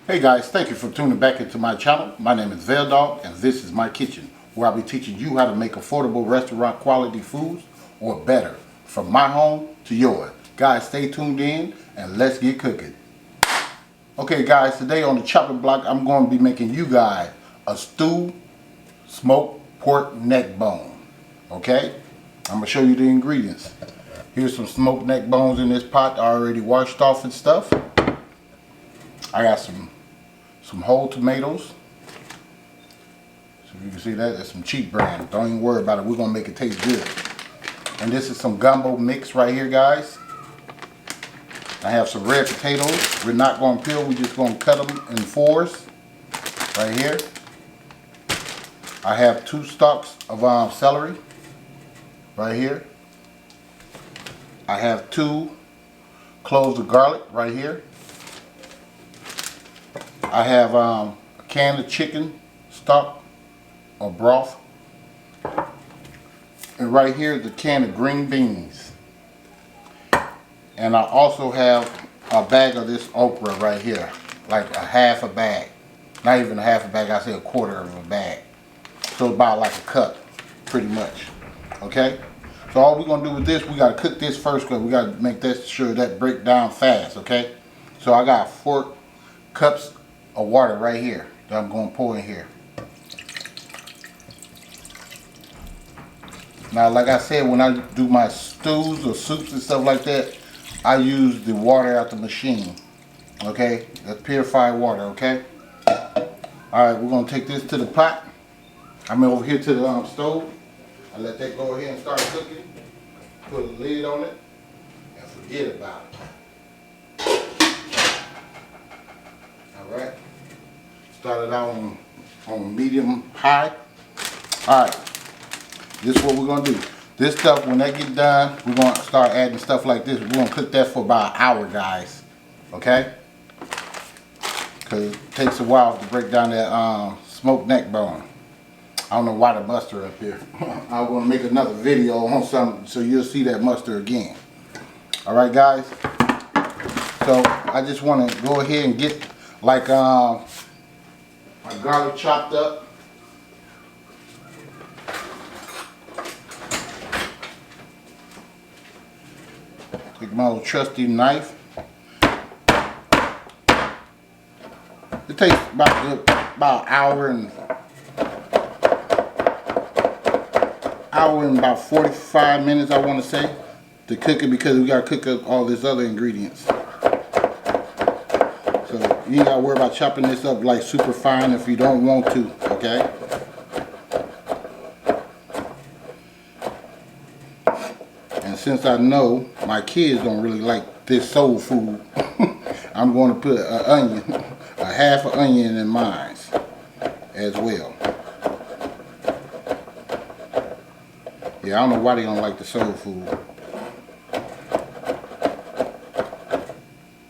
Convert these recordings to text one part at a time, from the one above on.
Hey guys, thank you for tuning back into my channel. My name is VELDOGGS and this is my kitchen, where I'll be teaching you how to make affordable restaurant quality foods, or better, from my home to yours. Guys, stay tuned in and let's get cooking. Okay guys, today on the chopping block I'm going to be making you guys a stewed smoked pork neck bone. Okay, I'm going to show you the ingredients. Here's some smoked neck bones in this pot already washed off and stuff. I got some whole tomatoes. So you can see that, that's some cheap brand. Don't even worry about it, we're gonna make it taste good. And this is some gumbo mix right here, guys. I have some red potatoes. We're not gonna peel, we're just gonna cut them in fours right here. I have 2 stalks of celery right here. I have 2 cloves of garlic right here. I have a can of chicken stock or broth, and right here is a can of green beans. And I also have a bag of this okra right here, like a half a bag. Not even a half a bag, I say a quarter of a bag. So about like a cup, pretty much. Okay? So all we're gonna do with this, we gotta cook this first, because we gotta make that sure that break down fast, okay? So I got 4 cups of water right here that I'm going to pour in here. Now, like I said, when I do my stews or soups and stuff like that, I use the water out the machine. Okay, that's purified water. Okay. All right, we're going to take this to the pot. I'm over here to the stove. I let that go ahead and start cooking. Put a lid on it and forget about it. All right. Started out on medium high. Alright, this is what we're going to do. This stuff, when that gets done, we're going to start adding stuff like this. We're going to cook that for about an hour, guys. Okay? Because it takes a while to break down that smoked neck bone. I don't know why the mustard up here. I'm going to make another video on something so you'll see that mustard again. Alright, guys? So, I just want to go ahead and get like my garlic chopped up. Take my little trusty knife. It takes about an hour and about 45 minutes, I want to say, to cook it, because we got to cook up all these other ingredients. So you ain't got to worry about chopping this up like super fine if you don't want to, okay? And since I know my kids don't really like this soul food, I'm going to put an onion, a half an onion in mine as well. Yeah, I don't know why they don't like the soul food.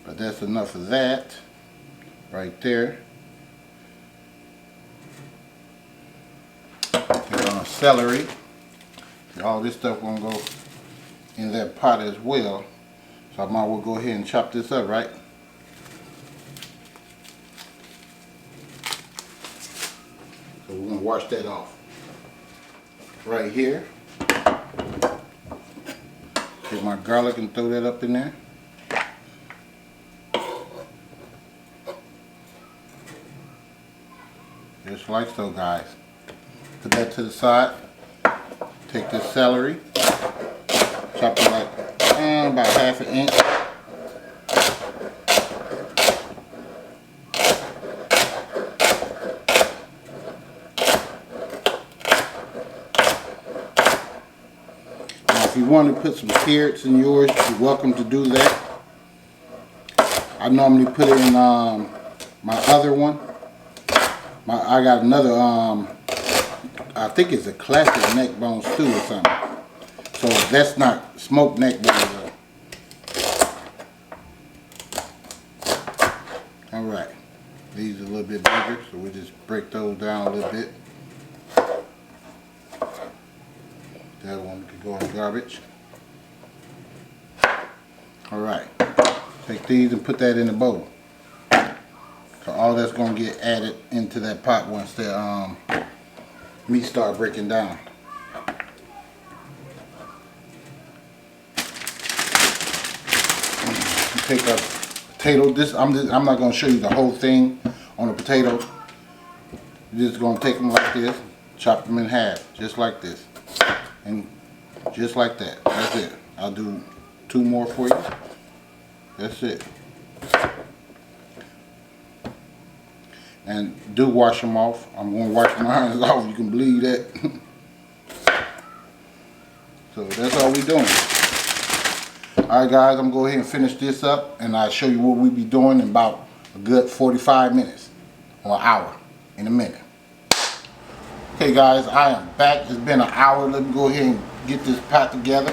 But that's enough of that. Right there. Get on celery. All this stuff gonna go in that pot as well. So I might as well go ahead and chop this up, right? So we're gonna wash that off. Right here. Take my garlic and throw that up in there. Just like so, guys. Put that to the side. Take this celery, chop it like about half an inch. Now, if you want to put some carrots in yours, you're welcome to do that. I normally put it in my other one. I got another, I think it's a classic neck bone stew or something. So that's not smoked neck bone though. Alright, these are a little bit bigger, so we just break those down a little bit. That one could go in the garbage. Alright, take these and put that in the bowl. So all that's gonna get added into that pot once the meat start breaking down. Take a potato. I'm not gonna show you the whole thing on the potato. You're just gonna take them like this, chop them in half, just like this, and just like that. That's it. I'll do 2 more for you. That's it. And do wash them off. I'm gonna wash my hands off. You can believe that. So that's all we doing. Alright guys, I'm gonna go ahead and finish this up and I'll show you what we'll be doing in about a good 45 minutes or an hour in a minute. Okay guys, I am back. It's been an hour. Let me go ahead and get this pot together.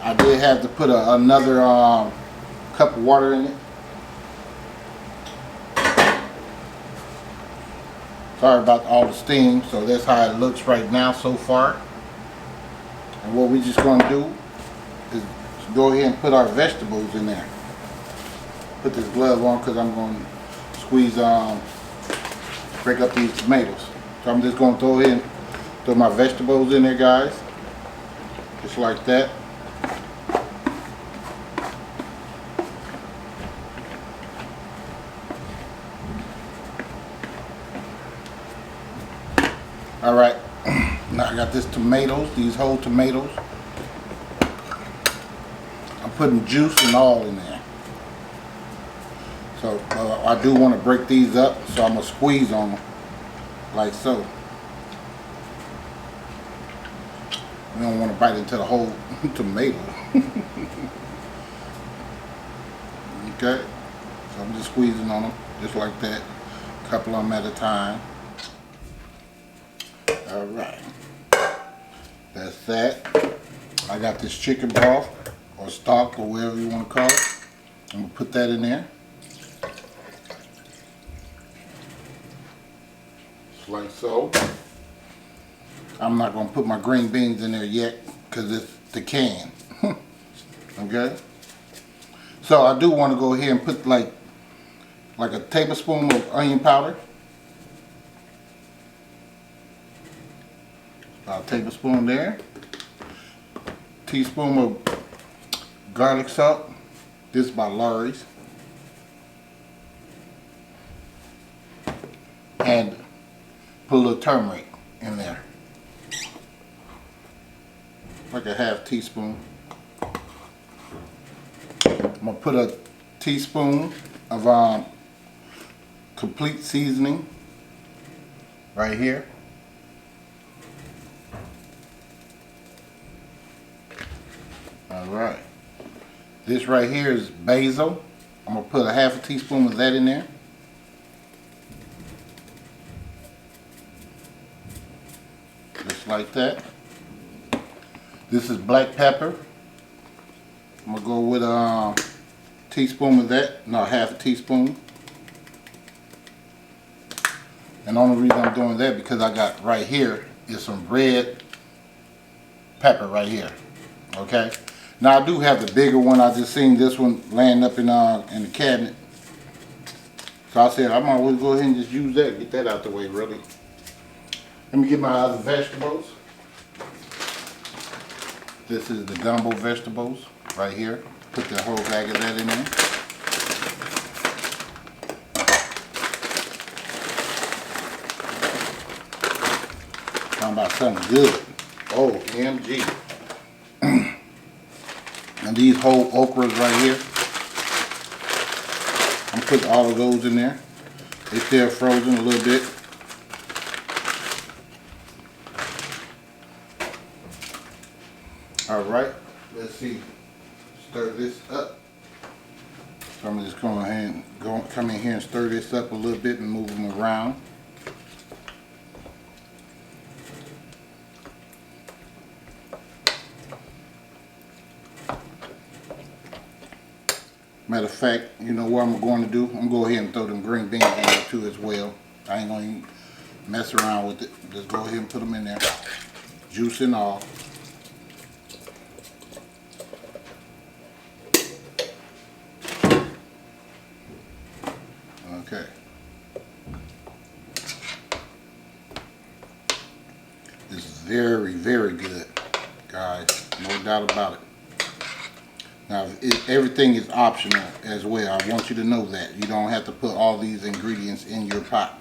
I did have to put another cup of water in it. Sorry about all the steam. So that's how it looks right now so far. And what we just going to do is go ahead and put our vegetables in there. Put this glove on because I'm going to squeeze, break up these tomatoes. So I'm just going to throw throw my vegetables in there, guys. Just like that. Alright, now I got these whole tomatoes. I'm putting juice and all in there. So I do want to break these up, so I'm going to squeeze on them, like so. We don't want to bite into the whole tomato. Okay, so I'm just squeezing on them, just like that. A couple of them at a time. Alright, that's that. I got this chicken broth or stock or whatever you want to call it. I'm going to put that in there. Just like so. I'm not going to put my green beans in there yet because it's the can. Okay? So I do want to go ahead and put like a tablespoon of onion powder. About a tablespoon there. Teaspoon of garlic salt. This is by Lawry's. And put a little turmeric in there. Like a half teaspoon. I'm going to put a teaspoon of complete seasoning right here. Alright, this right here is basil. I'm going to put a half a teaspoon of that in there. Just like that. This is black pepper. I'm going to go with a teaspoon of that, no, half a teaspoon. And the only reason I'm doing that because I got right here is some red pepper right here. Okay. Now I do have the bigger one. I just seen this one laying up in the cabinet. So I said I might as well go ahead and just use that. Get that out the way, really. Let me get my other vegetables. This is the gumbo vegetables right here. Put the whole bag of that in there. Talking about something good. OMG. And these whole okras right here, I'm putting all of those in there. They're still frozen a little bit. Alright, let's see. Stir this up. So I'm just going ahead and come in here and stir this up a little bit and move them around. Matter of fact, you know what I'm going to do? I'm going to go ahead and throw them green beans in there too as well. I ain't going to mess around with it. Just go ahead and put them in there. Juice and all. Okay. This is very, very good, guys. No doubt about it. Now, everything is optional as well. I want you to know that. You don't have to put all these ingredients in your pot.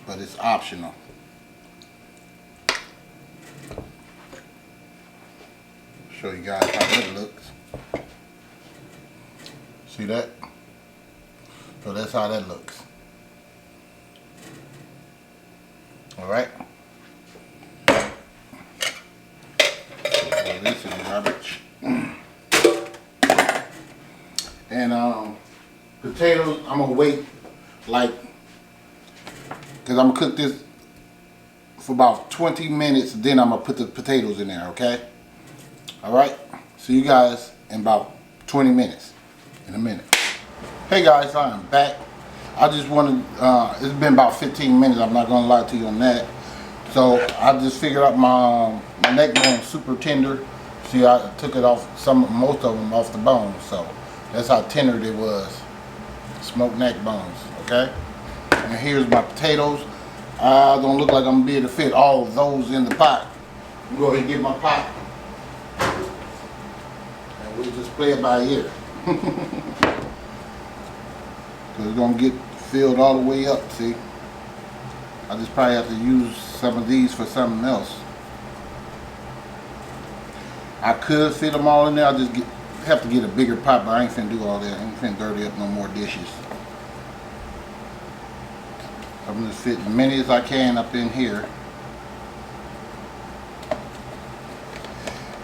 But it's optional. Show you guys how that looks. See that? So that's how that looks. Alright. This is garbage. And potatoes, I'm gonna wait like, cause I'm gonna cook this for about 20 minutes, then I'm gonna put the potatoes in there, okay? Alright, see you guys in about 20 minutes, in a minute. Hey guys, I am back. I just wanted, it's been about 15 minutes, I'm not gonna lie to you on that. So I just figured out my neck bone is super tender. See, I took it off, most of them off the bone, so that's how tender it was. Smoked neck bones, okay? And here's my potatoes. I don't look like I'm gonna be able to fit all of those in the pot. I'm gonna go ahead and get my pot. And we'll just play it by ear. Cause it's gonna get filled all the way up, see? I just probably have to use some of these for something else. I could fit them all in there. I just have to get a bigger pot, but I ain't finna do all that. I ain't finna dirty up no more dishes. I'm just fit as many as I can up in here.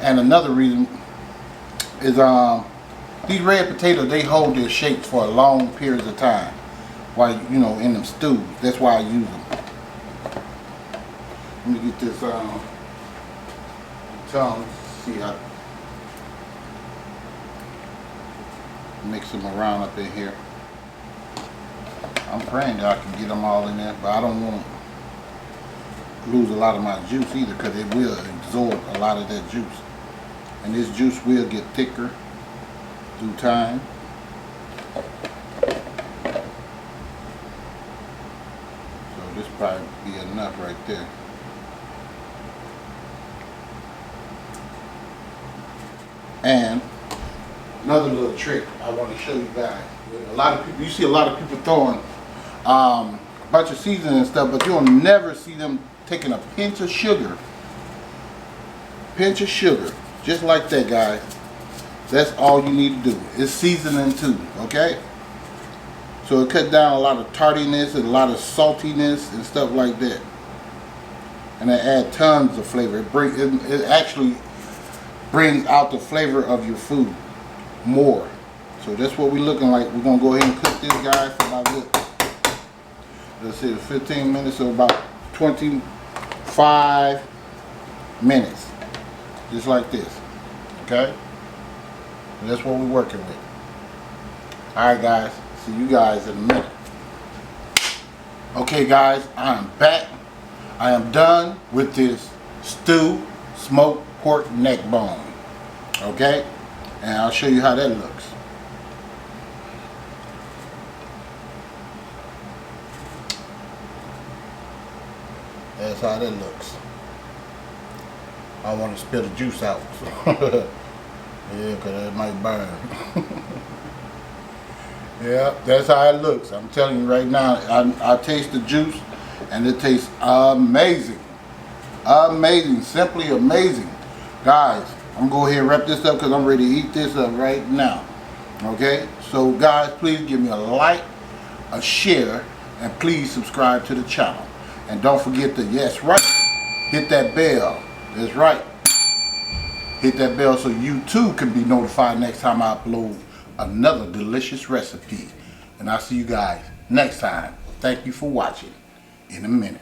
And another reason is these red potatoes, they hold their shapes for a long period of time while, you know, in them stews. That's why I use them. Let me get this tongue. See how mix them around up in here. I'm praying that I can get them all in there, but I don't want to lose a lot of my juice either, because it will absorb a lot of that juice, and this juice will get thicker through time. So this probably be enough right there. And another little trick I want to show you guys. A lot of people, you see a lot of people throwing a bunch of seasoning and stuff, but you'll never see them taking a pinch of sugar. Pinch of sugar. Just like that, guys. That's all you need to do. It's seasoning too, okay? So it cuts down a lot of tartiness and a lot of saltiness and stuff like that. And it adds tons of flavor. It actually brings out the flavor of your food more. So that's what we're looking like. We're gonna go ahead and cook this guy for about, let's see, 15 minutes or about 25 minutes. Just like this. Okay? And that's what we're working with. Alright guys, see you guys in a minute. Okay guys, I am back. I am done with this stew smoked pork neck bone. Okay? And I'll show you how that looks. That's how that looks. I don't want to spill the juice out. So. Yeah, because it might burn. Yeah, that's how it looks. I'm telling you right now, I taste the juice and it tastes amazing. Amazing, simply amazing. Guys, I'm going to go ahead and wrap this up because I'm ready to eat this up right now. Okay? So guys, please give me a like, a share, and please subscribe to the channel. And don't forget to, yes, right, hit that bell. That's right. Hit that bell so you too can be notified next time I upload another delicious recipe. And I'll see you guys next time. Thank you for watching. In a minute.